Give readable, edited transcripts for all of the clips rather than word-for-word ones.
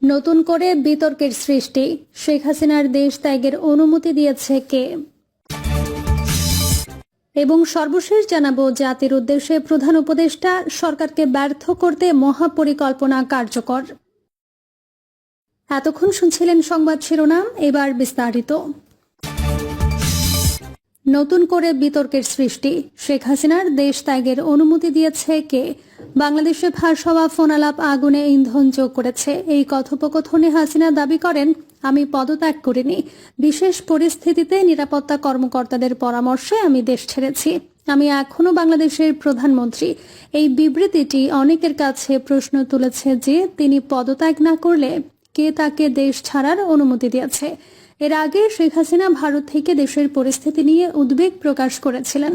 নতুন করে বিতর্কের সৃষ্টি, শেখ হাসিনার দেশ ত্যাগের অনুমতি দিয়েছে কে? এবং সর্বশেষ জানাবো জাতির উদ্দেশ্যে প্রধান উপদেষ্টা সরকারকে ব্যর্থ করতে মহাপরিকল্পনা কার্যকর। এতক্ষণ শুনছিলেন সংবাদ শিরোনাম, এবার বিস্তারিত। নতুন করে বিতর্কের সৃষ্টি, শেখ হাসিনার দেশ ত্যাগের অনুমতি দিয়েছে কে? বাংলাদেশে ফাঁস হওয়া ফোনালাপ আগুনে ইন্ধন যোগ করেছে। এই কথোপকথনে হাসিনা দাবি করেন, আমি পদত্যাগ করিনি, বিশেষ পরিস্থিতিতে নিরাপত্তা কর্মকর্তাদের পরামর্শে আমি দেশ ছেড়েছি, আমি এখনো বাংলাদেশের প্রধানমন্ত্রী। এই বিবৃতিটি অনেকের কাছে প্রশ্ন তুলেছে যে তিনি পদত্যাগ না করলে কে তাকে দেশ ছাড়ার অনুমতি দিয়েছে। এর আগে শেখ হাসিনা ভারত থেকে দেশের পরিস্থিতি নিয়ে উদ্বেগ প্রকাশ করেছিলেন।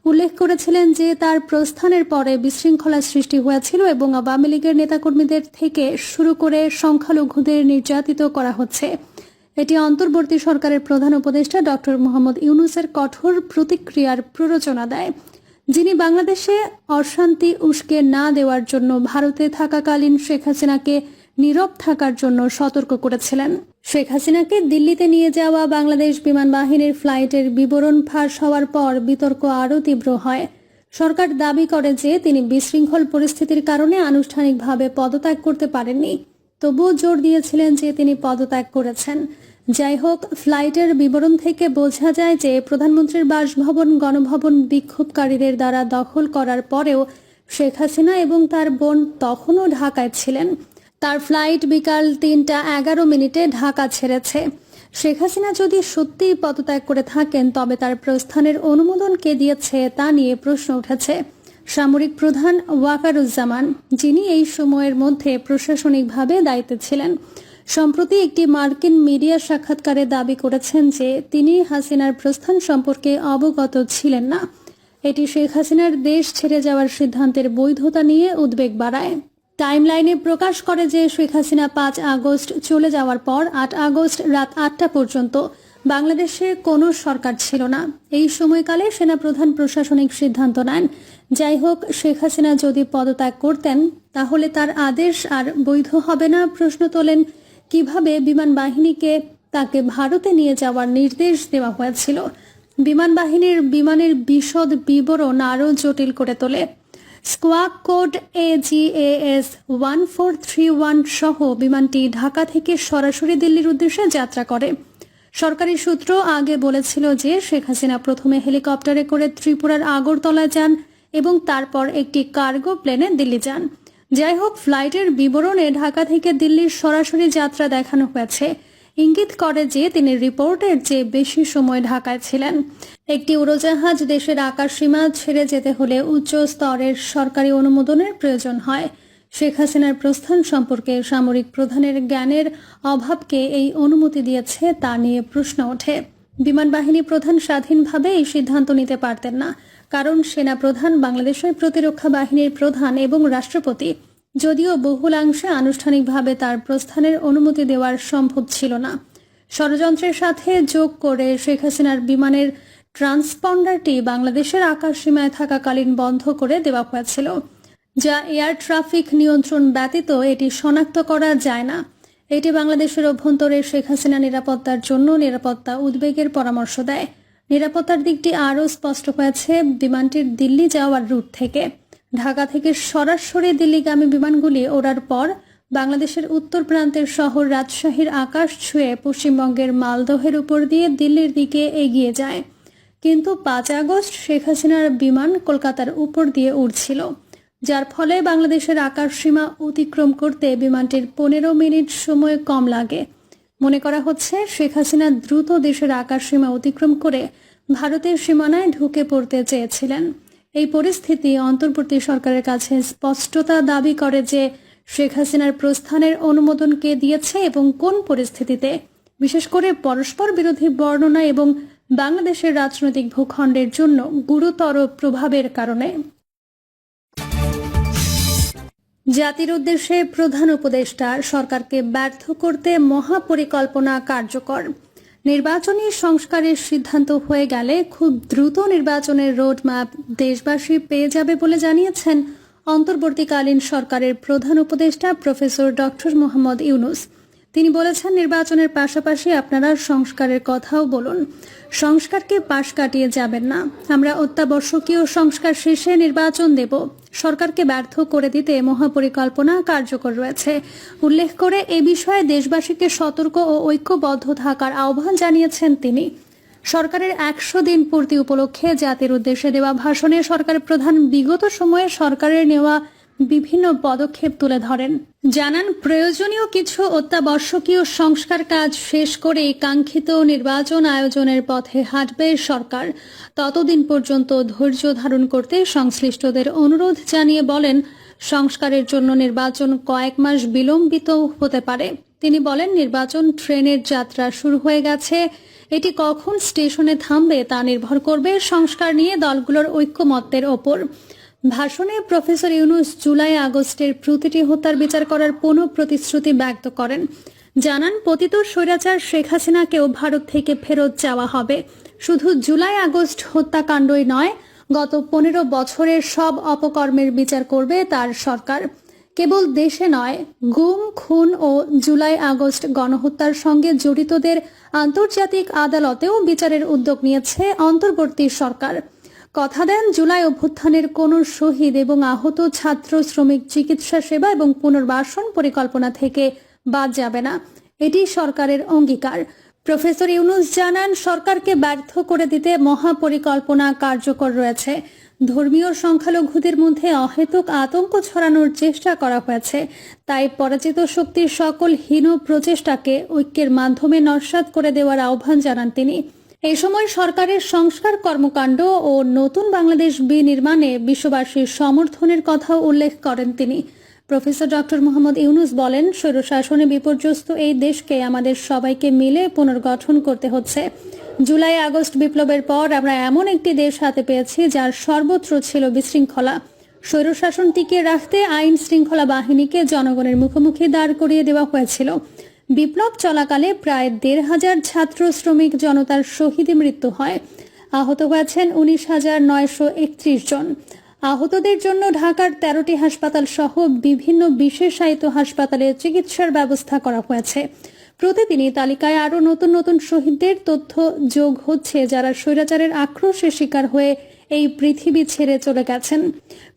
উল্লেখ করেছিলেন যে তার প্রস্থানের পরে বিশৃঙ্খলা সৃষ্টি হয়েছিল এবং আওয়ামী লীগের নেতাকর্মীদের থেকে শুরু করে সংখ্যালঘুদের নির্যাতিত করা হচ্ছে। এটি অন্তর্বর্তী সরকারের প্রধান উপদেষ্টা ডক্টর মোহাম্মদ ইউনূসের কঠোর প্রতিক্রিয়ার প্ররোচনা দেয়, যিনি বাংলাদেশে অশান্তি উস্কে না দেওয়ার জন্য ভারতে থাকাকালীন শেখ হাসিনাকে নীরব থাকার জন্য সতর্ক করেছিলেন। শেখ হাসিনাকে দিল্লিতে নিয়ে যাওয়া বাংলাদেশ বিমান বাহিনীর ফ্লাইটের বিবরণ ফাঁস হওয়ার পর বিতর্ক আরও তীব্র হয়। সরকার দাবি করে যে তিনি বিশৃঙ্খল পরিস্থিতির কারণে আনুষ্ঠানিকভাবে পদত্যাগ করতে পারেননি, তবুও জোর দিয়েছিলেন যে তিনি পদত্যাগ করেছেন। যাই হোক, ফ্লাইটের বিবরণ থেকে বোঝা যায় যে প্রধানমন্ত্রীর বাসভবন গণভবন বিক্ষোভকারীদের দ্বারা দখল করার পরেও শেখ হাসিনা এবং তার বোন তখনও ঢাকায় ছিলেন। তার ফ্লাইট বিকাল ৩টা ১১ ঢাকা ছেড়েছে। শেখ হাসিনা যদি সত্যিই পদত্যাগ করে থাকেন তবে তার প্রস্থানের অনুমোদন কে দিয়েছে তা নিয়ে প্রশ্ন উঠেছে। সামরিক প্রধান ওয়াকারুজ্জামান, যিনি এই সময়ের মধ্যে প্রশাসনিকভাবে দায়িত্বে ছিলেন, সম্প্রতি একটি মার্কিন মিডিয়া সাক্ষাৎকারে দাবি করেছেন যে তিনি হাসিনার প্রস্থান সম্পর্কে অবগত ছিলেন না। এটি শেখ হাসিনার দেশ ছেড়ে যাওয়ার সিদ্ধান্তের বৈধতা নিয়ে উদ্বেগ বাড়ায়। টাইমলাইনে প্রকাশ করে যে শেখ হাসিনা ৫ আগস্ট চলে যাওয়ার পর ৮ আগস্ট রাত ৮টা পর্যন্ত বাংলাদেশে কোনো সরকার ছিল না। এই সময়কালে সেনাপ্রধান প্রশাসনিক সিদ্ধান্ত নেন। যাই হোক, শেখ হাসিনা যদি পদত্যাগ করতেন তাহলে তার আদেশ আর বৈধ হবে না। প্রশ্ন তোলেন, কিভাবে বিমান বাহিনীকে তাকে ভারতে নিয়ে যাওয়ার নির্দেশ দেওয়া হয়েছিল? বিমান বাহিনীর বিমানের বিশদ বিবরণ আরও জটিল করে তোলে। স্কোয়াড কোড AGAS 1431 সহ বিমানটি ঢাকা থেকে সরাসরি দিল্লির উদ্দেশ্যে যাত্রা করে। সরকারি সূত্র আগে বলেছিল যে শেখ হাসিনা প্রথমে হেলিকপ্টারে করে ত্রিপুরার আগরতলায় যান এবং তারপর একটি কার্গো প্লেনে দিল্লি যান। যাই হোক, ফ্লাইটের বিবরণে ঢাকা থেকে দিল্লির সরাসরি যাত্রা দেখানো হয়েছে, ইঙ্গিত করে যে তিনি রিপোর্টের চেয়ে বেশি সময় ঢাকায় ছিলেন। একটি উড়োজাহাজ দেশের আকাশসীমা ছেড়ে যেতে হলে উচ্চ স্তরের সরকারি অনুমোদনের প্রয়োজন হয়। শেখ হাসিনার প্রস্থান সম্পর্কে সামরিক প্রধানের জ্ঞানের অভাবকে এই অনুমতি দিয়েছে তা নিয়ে প্রশ্ন ওঠে। বিমান বাহিনী প্রধান স্বাধীনভাবে এই সিদ্ধান্ত নিতে পারতেন না, কারণ সেনা প্রধান বাংলাদেশের প্রতিরক্ষা বাহিনীর প্রধান এবং রাষ্ট্রপতি। যদিও বহুলাংশে আনুষ্ঠানিকভাবে তার প্রস্থানের অনুমতি দেওয়ার সম্ভব ছিল না। ষড়যন্ত্রের সাথে যোগ করে শেখ হাসিনার বিমানের ট্রান্সপন্ডারটি বাংলাদেশের আকাশসীমায় থাকাকালীন বন্ধ করে দেওয়া হয়েছিল, যা এয়ার ট্রাফিক নিয়ন্ত্রণ ব্যতীত এটি শনাক্ত করা যায় না। এটি বাংলাদেশের অভ্যন্তরে শেখ হাসিনা নিরাপত্তার জন্য নিরাপত্তা উদ্বেগের পরামর্শ দেয়। নিরাপত্তার দিকটি আরও স্পষ্ট হয়েছে বিমানটির দিল্লি যাওয়ার রুট থেকে। ঢাকা থেকে সরাসরি দিল্লিগামী বিমানগুলি ওড়ার পর বাংলাদেশের উত্তর প্রান্তের শহর রাজশাহীর আকাশ ছুঁয়ে পশ্চিমবঙ্গের মালদহের উপর দিয়ে দিল্লির দিকে এগিয়ে যায়। কিন্তু ৫ আগস্ট শেখ হাসিনার বিমান কলকাতার উপর দিয়ে উড়ছিল, যার ফলে বাংলাদেশের আকাশসীমা অতিক্রম করতে বিমানটির ১৫ মিনিট সময় কম লাগে। মনে করা হচ্ছে শেখ হাসিনা দ্রুত দেশের আকাশসীমা অতিক্রম করে ভারতের সীমানায় ঢুকে পড়তে চেয়েছিলেন। এই পরিস্থিতি অন্তর্বর্তী সরকারের কাছে স্পষ্টতা দাবি করে যে শেখ হাসিনার প্রস্থানের অনুমোদন কে দিয়েছে এবং কোন পরিস্থিতিতে, বিশেষ করে পরস্পর বিরোধী বর্ণনা এবং বাংলাদেশের রাজনৈতিক ভূখণ্ডের জন্য গুরুতর প্রভাবের কারণে। জাতির উদ্দেশ্যে প্রধান উপদেষ্টা সরকারকে ব্যর্থ করতে মহাপরিকল্পনা কার্যকর। নির্বাচনী সংস্কারের সিদ্ধান্ত হয়ে গেলে খুব দ্রুত নির্বাচনের রোডম্যাপ দেশবাসী পেয়ে যাবে বলে জানিয়েছেন অন্তর্বর্তীকালীন সরকারের প্রধান উপদেষ্টা প্রফেসর ডক্টর মোহাম্মদ ইউনূস। তিনি বলেছেন, নির্বাচনের পাশাপাশি আপনারা সংস্কারের কথাও বলুন। সংস্কারকে পাশ কাটিয়ে যাবেন না। আমরা অত্যাবশ্যকীয় সংস্কার শেষে নির্বাচন দেব। সরকারকে ব্যর্থ করে দিতে মহাপরিকল্পনা কার্যকর রয়েছে। উল্লেখ করে এ বিষয়ে দেশবাসীকে সতর্ক ও ঐক্যবদ্ধ থাকার আহ্বান জানিয়েছেন তিনি। সরকারের 100 দিন পূর্তি উপলক্ষে জাতির উদ্দেশ্যে দেওয়া ভাষণে সরকারের প্রধান বিগত সময়ে সরকারের নেওয়া বিভিন্ন পদক্ষেপ তুলে ধরেন। জানান, প্রয়োজনীয় কিছু অত্যাবশ্যকীয় সংস্কার কাজ শেষ করে কাঙ্ক্ষিত নির্বাচন আয়োজনের পথে হাঁটবে সরকার। ততদিন পর্যন্ত ধৈর্য ধারণ করতে সংশ্লিষ্টদের অনুরোধ জানিয়ে বলেন, সংস্কারের জন্য নির্বাচন কয়েক মাস বিলম্বিত হতে পারে। তিনি বলেন, নির্বাচন ট্রেনের যাত্রা শুরু হয়ে গেছে। এটি কখন স্টেশনে থামবে তা নির্ভর করবে সংস্কার নিয়ে দলগুলোর ঐক্যমত্যের ওপর। ভাষণে প্রফেসর ইউনূস জুলাই আগস্টের প্রতিটি হত্যার বিচার করার পুনঃ প্রতিশ্রুতি ব্যক্ত করেন। জানান, পতিত স্বৈরাচার শেখ হাসিনাকেও ভারত থেকে ফেরত যাওয়া হবে। শুধু জুলাই আগস্ট হত্যাকাণ্ডই নয়, গত 15 বছরের সব অপকর্মের বিচার করবে তার সরকার। কেবল দেশে নয়, গুম, খুন ও জুলাই আগস্ট গণহত্যার সঙ্গে জড়িতদের আন্তর্জাতিক আদালতেও বিচারের উদ্যোগ নিয়েছে অন্তর্বর্তী সরকার। কথা দেন, জুলাই অভ্যুত্থানের কোন শহীদ এবং আহত ছাত্র শ্রমিক চিকিৎসা সেবা এবং পুনর্বাসন পরিকল্পনা থেকে বাদ যাবে না। এটি সরকারের অঙ্গীকার। প্রফেসর ইউনূস জানান, সরকারকে ব্যর্থ করে দিতে মহাপরিকল্পনা কার্যকর রয়েছে। ধর্মীয় সংখ্যালঘুদের মধ্যে অহেতুক আতঙ্ক ছড়ানোর চেষ্টা করা হয়েছে। তাই পরাজিত শক্তির সকল হীন প্রচেষ্টাকে ঐক্যের মাধ্যমে নস্যাৎ করে দেওয়ার আহ্বান জানান তিনি। এই সময় সরকারের সংস্কার কর্মকাণ্ড ও নতুন বাংলাদেশ বিনির্মাণে বিশ্ববাসীর সমর্থনের কথাও উল্লেখ করেন তিনি। প্রফেসর ডক্টর মোহাম্মদ ইউনূস বলেন, স্বৈরশাসনে বিপর্যস্ত এই দেশকে আমাদের সবাইকে মিলে পুনর্গঠন করতে হচ্ছে। জুলাই আগস্ট বিপ্লবের পর আমরা এমন একটি দেশ হাতে পেয়েছি যার সর্বত্র ছিল বিশৃঙ্খলা। স্বৈরশাসন টিকিয়ে রাখতে আইন শৃঙ্খলা বাহিনীকে জনগণের মুখোমুখি দাঁড় করিয়ে দেওয়া হয়েছিল। বিপ্লব চলাকালে প্রায় 1,500 ছাত্র শ্রমিক জনতার শহীদে মৃত্যু হয়। আহত হয়েছেন 19,931 জন। আহতদের জন্য ঢাকার 13টি হাসপাতাল সহ বিভিন্ন বিশেষায়িত হাসপাতালে চিকিৎসার ব্যবস্থা করা হয়েছে। প্রতিদিনই তালিকায় আরও নতুন নতুন শহীদদের তথ্য যোগ হচ্ছে, যারা স্বৈরাচারের আক্রোশের শিকার হয়ে এই পৃথিবী ছেড়ে চলে গেছেন।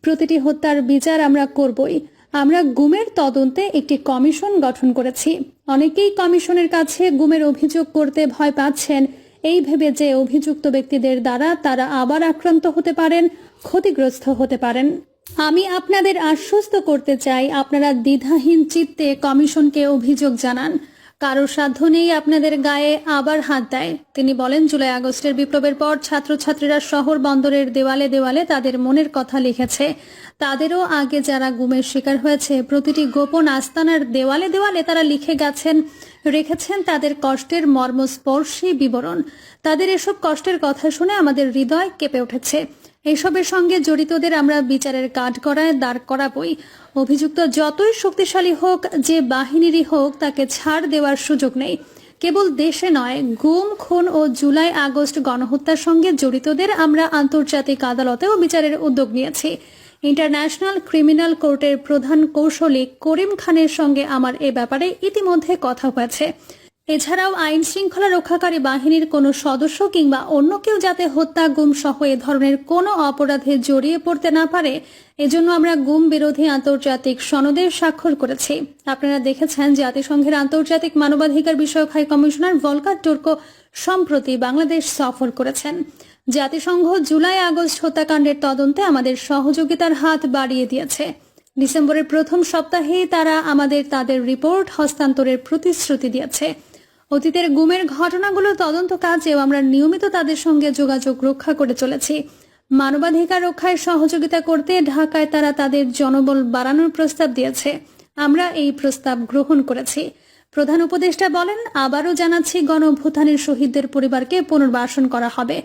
প্রতিটি হত্যার বিচার আমরা করবই। আমরা গুমের তদন্তে একটি কমিশন গঠন করেছি। অনেকেই কমিশনের কাছে গুমের অভিযোগ করতে ভয় পাচ্ছেন, এই ভেবে যে অভিযুক্ত ব্যক্তিদের দ্বারা তারা আবার আক্রান্ত হতে পারেন, ক্ষতিগ্রস্ত হতে পারেন। আমি আপনাদের আশ্বস্ত করতে চাই, আপনারা দ্বিধাহীন চিত্তে কমিশনকে অভিযোগ জানান। কারো সাধ্য নেই আপনাদের গায়ে আবার হাত দেয়। তিনি বলেন, জুলাই আগস্টের বিপ্লবের পর ছাত্রছাত্রীরা শহর বন্দরের দেওয়ালে দেওয়ালে তাদের মনের কথা লিখেছে। তাদেরও আগে যারা গুমের শিকার হয়েছে, প্রতিটি গোপন আস্তানার দেওয়ালে দেওয়ালে তারা লিখে রেখেছেন তাদের কষ্টের মর্মস্পর্শী বিবরণ। তাদের এসব কষ্টের কথা শুনে আমাদের হৃদয় কেঁপে উঠেছে। এসবের সঙ্গে জড়িতদের আমরা বিচারের কাঠগড়ায় দাঁড় করাবই। অভিযুক্ত যতই শক্তিশালী হোক, যে বাহিনীরই হোক, তাকে ছাড় দেওয়ার সুযোগ নেই। কেবল দেশে নয়, গুম, খুন ও জুলাই আগস্ট গণহত্যার সঙ্গে জড়িতদের আমরা আন্তর্জাতিক আদালতেও বিচারের উদ্যোগ নিয়েছি। ইন্টারন্যাশনাল ক্রিমিনাল কোর্টের প্রধান কৌশলী করিম খানের সঙ্গে আমার এ ব্যাপারে ইতিমধ্যে কথা হয়েছে। এছাড়াও আইন শৃঙ্খলা রক্ষাকারী বাহিনীর কোনো সদস্য কিংবা অন্য কেউ যাতে হত্যা, গুম সহ এ ধরনের কোনো অপরাধে জড়িয়ে পড়তে না পারে, এজন্য আমরা গুম বিরোধী আন্তর্জাতিক সনদে স্বাক্ষর করেছি। আপনারা দেখেছেন, জাতিসংঘের আন্তর্জাতিক মানবাধিকার বিষয়ক হাই কমিশনার ভলকার টুর্কো সম্প্রতি বাংলাদেশ সফর করেছেন। জাতিসংঘ জুলাই আগস্ট হত্যাকাণ্ডের তদন্তে আমাদের সহযোগিতার হাত বাড়িয়ে দিয়েছে। ডিসেম্বরের প্রথম সপ্তাহে তারা আমাদের তাদের রিপোর্ট হস্তান্তরের প্রতিশ্রুতি দিয়েছে। অতীতের গুমের ঘটনাগুলো তদন্ত কাজেও আমরা নিয়মিত তাদের সঙ্গে যোগাযোগ রক্ষা করে চলেছি। মানবাধিকার রক্ষায় সহযোগিতা করতে ঢাকায় তারা তাদের জনবল বাড়ানোর প্রস্তাব দিয়েছে। আমরা এই প্রস্তাব গ্রহণ করেছি। প্রধান উপদেষ্টা বলেন, আবারও জানাচ্ছি, গণঅভ্যুত্থানের শহীদদের পরিবারকে পুনর্বাসন করা হবে।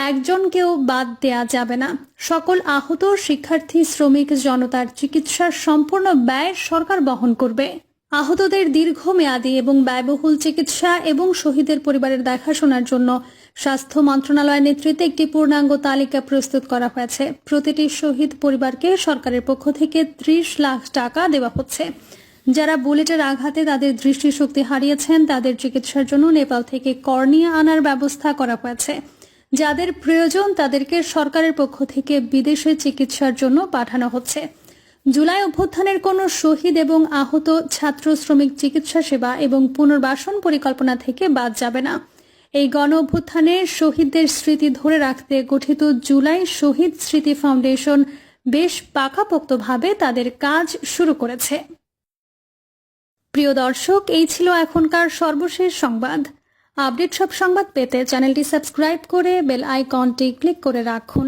একজনকেও বাদ দেয়া যাবে না। সকল আহত শিক্ষার্থী, শ্রমিক জনতার চিকিৎসার সম্পূর্ণ ব্যয় সরকার বহন করবে। আহতদের দীর্ঘমেয়াদী এবং ব্যয়বহুল চিকিৎসা এবং শহীদের পরিবারের দেখাশোনার জন্য স্বাস্থ্য মন্ত্রণালয়ের নেতৃত্বে একটি পূর্ণাঙ্গ তালিকা প্রস্তুত করা হয়েছে। প্রতিটি শহীদ পরিবারকে সরকারের পক্ষ থেকে 30 লাখ টাকা দেওয়া হচ্ছে। যারা বুলেটের আঘাতে তাদের দৃষ্টিশক্তি হারিয়েছেন তাদের চিকিৎসার জন্য নেপাল থেকে কর্নিয়া আনার ব্যবস্থা করা হয়েছে। যাদের প্রয়োজন তাদেরকে সরকারের পক্ষ থেকে বিদেশে চিকিৎসার জন্য পাঠানো হচ্ছে। জুলাই অভ্যুত্থানের কোনো শহীদ এবং আহত ছাত্র শ্রমিক চিকিৎসা সেবা এবং পুনর্বাসন পরিকল্পনা থেকে বাদ যাবে না। এই গণ অভ্যুত্থানে শহীদদের স্মৃতি ধরে রাখতে গঠিত জুলাই শহীদ স্মৃতি ফাউন্ডেশন বেশ পাকাপোক্তভাবে তাদের কাজ শুরু করেছে। প্রিয় দর্শক, এই ছিল এখনকার সর্বশেষ সংবাদ। আপডেট সব সংবাদ পেতে চ্যানেলটি সাবস্ক্রাইব করে বেল আইকনটি ক্লিক করে রাখুন।